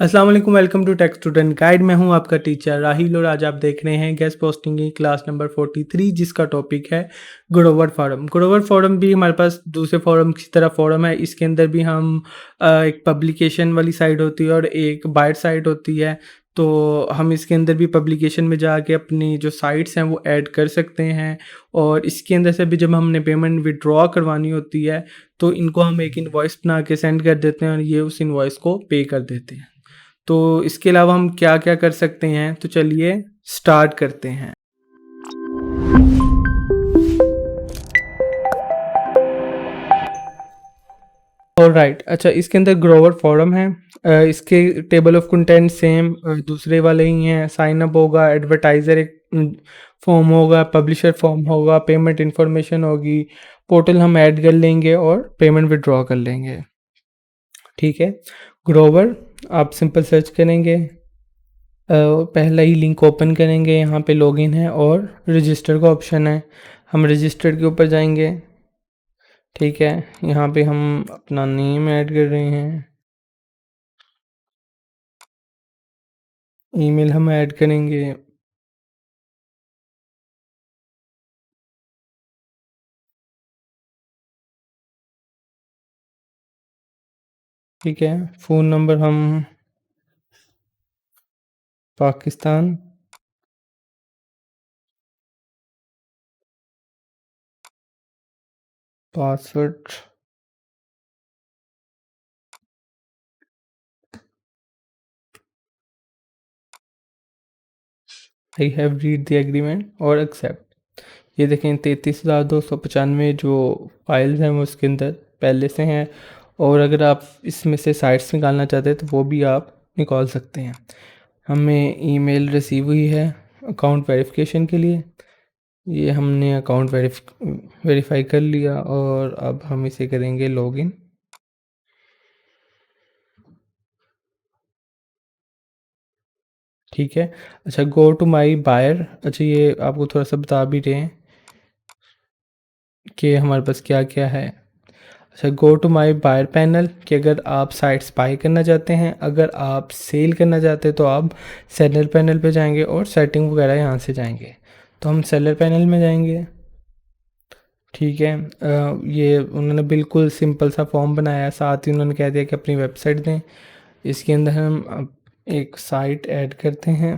अस्सलाम वालेकुम, welcome to tech student guide. मैं हूं आपका टीचर राहिल और आज आप देख रहे हैं गेस्ट पोस्टिंग की क्लास नंबर 43 जिसका टॉपिक है ग्रोवर फॉरम। ग्रोवर फॉरम भी हमारे पास दूसरे फॉरम की तरह फॉरम है। इसके अंदर भी हम एक पब्लिकेशन वाली साइड होती है और एक बायर साइड होती है। तो हम इसके अंदर भी पब्लिकेशन में जाके अपनी जो साइट्स हैं वो ऐड कर सकते हैं और इसके अंदर से भी जब हमने पेमेंट विड्रॉ करवानी होती है तो इनको हम एक इनवॉइस बना के सेंड कर देते हैं और ये उस इनवॉइस को पे कर देते हैं। तो इसके अलावा हम क्या-क्या कर सकते हैं? तो चलिए स्टार्ट करते हैं। ऑलराइट, अच्छा इसके अंदर ग्रोवर फॉरम है। इसके टेबल ऑफ कंटेंट सेम दूसरे वाले ही हैं। साइन अप होगा, एडवर्टाइज़र एक फॉर्म होगा, पब्लिशर फॉर्म होगा, पेमेंट इन्फॉर्मेशन होगी, पोर्टल हम ऐड कर लेंगे और पेमेंट विथड्रॉ कर लेंगे। ठीक है? ग्रोवर आप सिंपल सर्च करेंगे। पहला ही लिंक ओपन करेंगे, यहाँ पे लॉगिन है और रजिस्टर का ऑप्शन है। हम रजिस्टर के ऊपर जाएंगे। ठीक है, यहाँ पे हम अपना नेम ऐड कर रहे हैं, ईमेल हम ऐड करेंगे। ठीक है, फ़ोन नंबर हम Pakistan, password I have read the agreement और एक्सेप्ट। ये देखें 33,295 जो फाइल्स हैं वो उसके अंदर पहले से हैं और अगर आप इसमें से साइट्स निकालना चाहते हैं तो वो भी आप निकाल सकते हैं। हमें ईमेल रिसीव हुई है अकाउंट वेरिफिकेशन के लिए। ये हमने अकाउंट वेरीफाई कर लिया और अब हम इसे करेंगे लॉगिन। ठीक है, अच्छा गो टू माई बायर। अच्छा ये आपको थोड़ा सा बता भी रहे हैं कि हमारे पास क्या क्या है। अच्छा go to my buyer panel कि अगर आप साइट्स बाई करना चाहते हैं, अगर आप सेल करना चाहते हैं तो आप सेलर पैनल पे जाएंगे और सेटिंग वगैरह यहाँ से जाएंगे। तो हम सेलर पैनल में जाएंगे। ठीक है, ये उन्होंने बिल्कुल सिंपल सा फॉर्म बनाया है, साथ ही उन्होंने कह दिया कि अपनी वेबसाइट दें। इसके अंदर हम अब एक साइट ऐड करते हैं।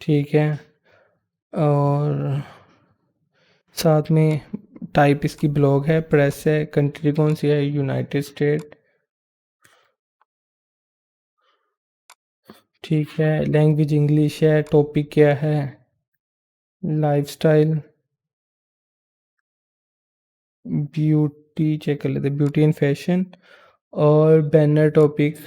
ठीक है, और साथ में टाइप इसकी ब्लॉग है, प्रेस है, कंट्री कौन सी है, यूनाइटेड स्टेट। ठीक है, लैंग्वेज इंग्लिश है, टॉपिक क्या है, लाइफस्टाइल, ब्यूटी चेक कर लेते हैं, ब्यूटी एंड फैशन। और बैनर टॉपिक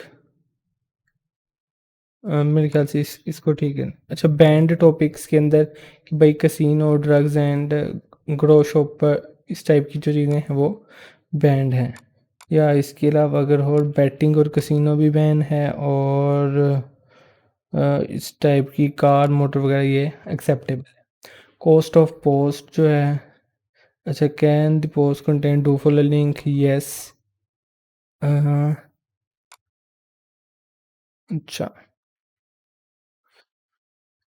मेरे ख्याल से इसको ठीक है। अच्छा बैंड टॉपिक्स के अंदर कि भाई casino, drugs and grow shopper, इस टाइप की जो चीज़ें हैं वो बैंड हैं। या इसके अलावा अगर और बैटिंग और कसिनो भी बैन है और इस टाइप की कार मोटर वगैरह ये एक्सेप्टेबल है। कॉस्ट ऑफ पोस्ट जो है, अच्छा can the post content do follow link, yes. अच्छा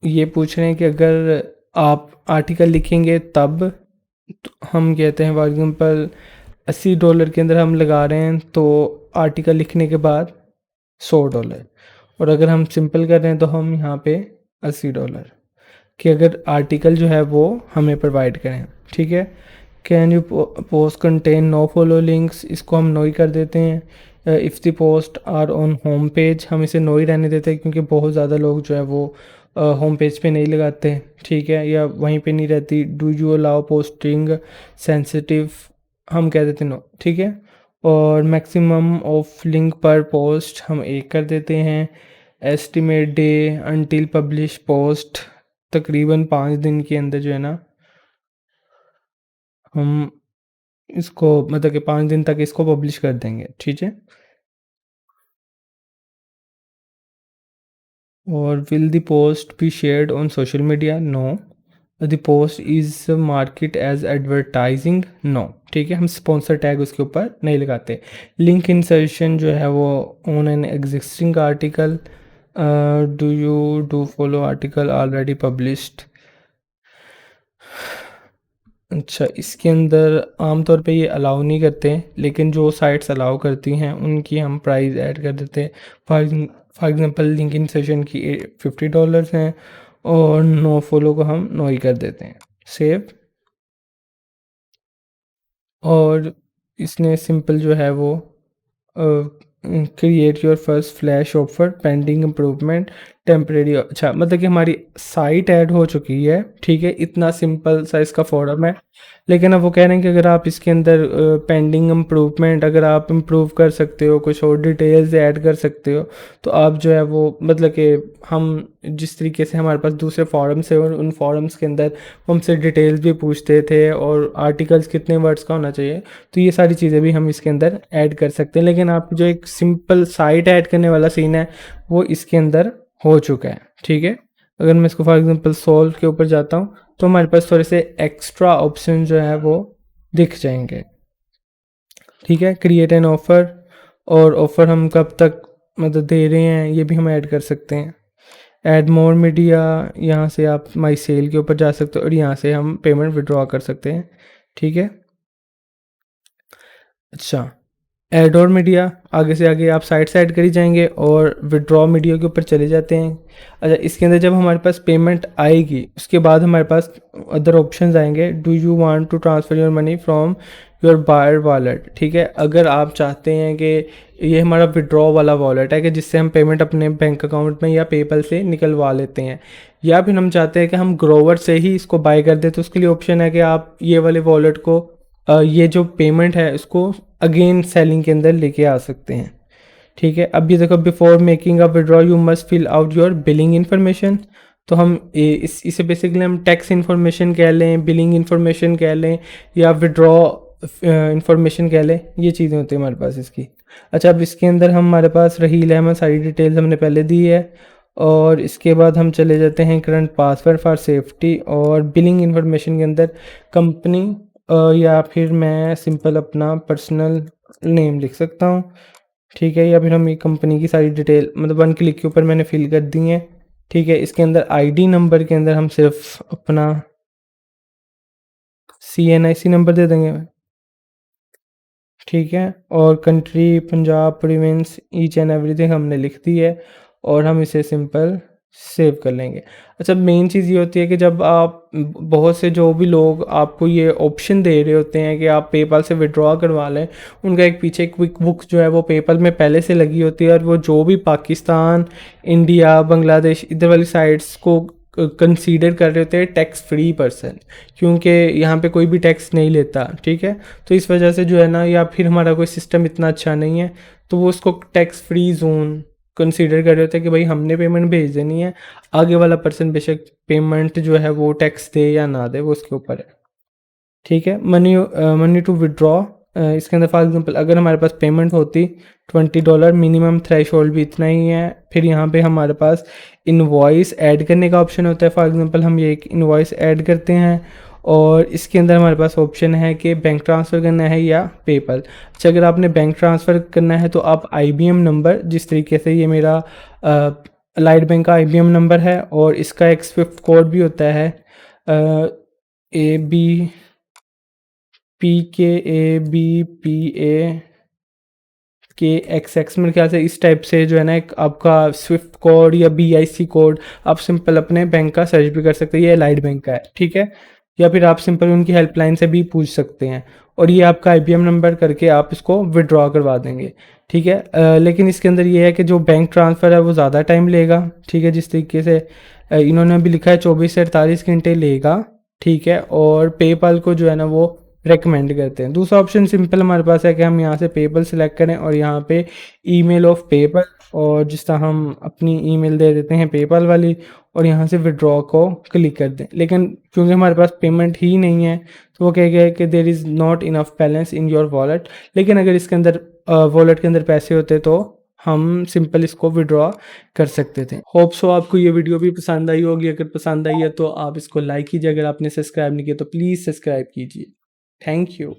ये पूछ रहे हैं कि अगर आप आर्टिकल लिखेंगे तब, तो हम कहते हैं फॉर एग्जांपल $80 के अंदर हम लगा रहे हैं तो आर्टिकल लिखने के बाद $100। और अगर हम सिंपल कर रहे हैं तो हम यहाँ पे $80 कि अगर आर्टिकल जो है वो हमें प्रोवाइड करें। ठीक है, can you post content no follow links, इसको हम नो ही कर देते हैं। If the post are on home page, हम इसे नो ही रहने देते हैं क्योंकि बहुत ज़्यादा लोग जो है वो होम पेज पे नहीं लगाते। ठीक है, या वहीं पे नहीं रहती। Do you allow posting sensitive, हम कह देते नो। ठीक है, और मैक्सिमम ऑफ लिंक पर पोस्ट हम एक कर देते हैं। Estimate day until publish post, तकरीबन 5 दिन के अंदर जो है ना हम इसको मतलब कि 5 दिन तक इसको पब्लिश कर देंगे। ठीक है, और will the post be shared on social media, no. The post is marked as advertising no, ठीक है, हम स्पॉन्सर टैग उसके ऊपर नहीं लगाते। लिंक इंसर्शन जो है वो on an existing article, do you do follow article already published. अच्छा, इसके अंदर आमतौर पे ये अलाउ नहीं करते हैं, लेकिन जो साइट्स अलाउ करती हैं उनकी हम प्राइस ऐड कर देते हैं। फॉर एग्जांपल लिंक इंसर्शन की $50 हैं और नो फॉलो को हम नो ही कर देते हैं। सेव। और इसने सिंपल जो है वो create your first flash offer pending improvement temporary. अच्छा, मतलब कि हमारी साइट ऐड हो चुकी है, ठीक है, इतना सिंपल सा इसका फॉर्म है। लेकिन अब वो कह रहे हैं कि अगर आप इसके अंदर पेंडिंग इम्प्रूवमेंट अगर आप इम्प्रूव कर सकते हो, कुछ और डिटेल्स ऐड कर सकते हो, तो आप जो है वो मतलब कि हम जिस तरीके से हमारे पास दूसरे फॉरम्स है और उन फॉरम्स के अंदर हमसे डिटेल्स भी पूछते थे और आर्टिकल्स कितने वर्ड्स का होना चाहिए, तो ये सारी चीज़ें भी हम इसके अंदर ऐड कर सकते हैं। लेकिन आप जो एक सिंपल साइट ऐड करने वाला सीन है वो इसके अंदर हो चुका है, ठीक है। अगर मैं इसको फॉर एग्जांपल सोल्व के ऊपर जाता हूँ तो हमारे पास थोड़े से एक्स्ट्रा ऑप्शन जो है वो दिख जाएंगे, ठीक है। क्रिएट एन ऑफ़र, और ऑफ़र हम कब तक मतलब दे रहे हैं ये भी हम ऐड कर सकते हैं। ऐड मोर मीडिया, यहाँ से आप माई सेल के ऊपर जा सकते हो और यहाँ से हम पेमेंट विड्रॉ कर सकते हैं, ठीक है। अच्छा, ऐड और मीडिया, आगे से आगे आप साइड से ऐड करी जाएंगे और विड्रॉ मीडिया के ऊपर चले जाते हैं। अच्छा, इसके अंदर जब हमारे पास पेमेंट आएगी उसके बाद हमारे पास अदर ऑप्शंस आएंगे। Do you want to transfer your money from your buyer wallet, ठीक है। अगर आप चाहते हैं कि ये हमारा विड्रॉ वाला वॉलेट है कि जिससे हम पेमेंट अपने बैंक अकाउंट में या पेपल से निकलवा लेते हैं, या फिर हम चाहते हैं कि हम ग्रोवर से ही इसको बाय कर दें, तो उसके लिए ऑप्शन है कि आप ये वाले वॉलेट को ये जो पेमेंट है इसको अगेन सेलिंग के अंदर लेके आ सकते हैं, ठीक है। अब ये देखो, before making a withdraw you must fill out your billing information. तो हम इसे बेसिकली हम टैक्स इन्फॉर्मेशन कह लें, बिलिंग इन्फॉर्मेशन कह लें, या विड्रॉ इन्फॉर्मेशन कह लें, ये चीज़ें होती हैं हमारे पास इसकी। अच्छा, अब इसके अंदर हमारे पास रही लेमन सारी डिटेल्स हमने पहले दी है, और इसके बाद हम चले जाते हैं करंट पासवर्ड फॉर सेफ्टी, और बिलिंग इन्फॉर्मेशन के अंदर कंपनी या फिर मैं सिंपल अपना पर्सनल नेम लिख सकता हूँ, ठीक है। या फिर हम ये कंपनी की सारी डिटेल मतलब वन क्लिक के ऊपर मैंने फिल कर दी है, ठीक है। इसके अंदर आईडी नंबर के अंदर हम सिर्फ अपना CNIC नंबर दे देंगे, ठीक है। और country Punjab province each and everything हमने लिख दी है, और हम इसे सिंपल सेव कर लेंगे। अच्छा, मेन चीज़ ये होती है कि जब आप बहुत से जो भी लोग आपको ये ऑप्शन दे रहे होते हैं कि आप पेपल से विड्रॉ करवा लें, उनका एक पीछे क्विक बुक जो है वो पेपल में पहले से लगी होती है, और वो जो भी पाकिस्तान, इंडिया, बांग्लादेश इधर वाली साइट्स को कंसीडर कर रहे होते हैं टैक्स फ्री पर्सन, क्योंकि यहाँ पे कोई भी टैक्स नहीं लेता, ठीक है। तो इस वजह से जो है ना, या फिर हमारा कोई सिस्टम इतना अच्छा नहीं है, तो वो उसको टैक्स फ्री जोन कंसीडर कर रहे होते हैं कि भाई हमने पेमेंट भेज देनी है, आगे वाला पर्सन बेशक पेमेंट जो है वो टैक्स दे या ना दे वो उसके ऊपर है, ठीक है। मनी टू विड्रॉ, इसके अंदर फॉर एग्जांपल अगर हमारे पास पेमेंट होती $20, मिनिमम थ्रेशोल्ड भी इतना ही है। फिर यहाँ पे हमारे पास इनवॉइस ऐड करने का ऑप्शन होता है। फॉर एग्जांपल हम ये एक इनवॉइस ऐड करते हैं, और इसके अंदर हमारे पास ऑप्शन है कि बैंक ट्रांसफ़र करना है या पेपल। अच्छा, अगर आपने बैंक ट्रांसफ़र करना है तो आप IBM नंबर, जिस तरीके से ये मेरा लाइट बैंक का IBM नंबर है, और इसका एक स्विफ्ट कोड भी होता है ABPKABPA के XX, मेरे ख्याल से इस टाइप से जो है ना एक आपका स्विफ्ट कोड या BIC कोड आप सिंपल अपने बैंक का सर्च भी कर सकते हैं, ये लाइट बैंक का है, ठीक है। या फिर आप सिंपल उनकी हेल्पलाइन से भी पूछ सकते हैं, और ये आपका IBM नंबर करके आप इसको विड्रॉ करवा देंगे, ठीक है। लेकिन इसके अंदर ये है कि जो बैंक ट्रांसफ़र है वो ज़्यादा टाइम लेगा, ठीक है। जिस तरीके से इन्होंने अभी लिखा है 24 से 48 घंटे लेगा, ठीक है। और पेपाल को जो है ना वो रेकमेंड करते हैं। दूसरा ऑप्शन सिंपल हमारे पास है कि हम यहाँ से पेपल सेलेक्ट करें और यहाँ पे ईमेल ऑफ पेपल, और जिस तरह हम अपनी ईमेल दे देते हैं पेपल वाली, और यहाँ से विड्रॉ को क्लिक कर दें। लेकिन क्योंकि हमारे पास पेमेंट ही नहीं है, तो वो कह गया कि there is not enough balance in your wallet. लेकिन अगर इसके अंदर वॉलेट के अंदर पैसे होते तो हम सिंपल इसको विड्रॉ कर सकते थे। होप सो आपको ये वीडियो भी पसंद आई होगी। अगर पसंद आई है तो आप इसको लाइक कीजिए। अगर आपने सब्सक्राइब नहीं किया तो प्लीज़ सब्सक्राइब कीजिए। Thank you.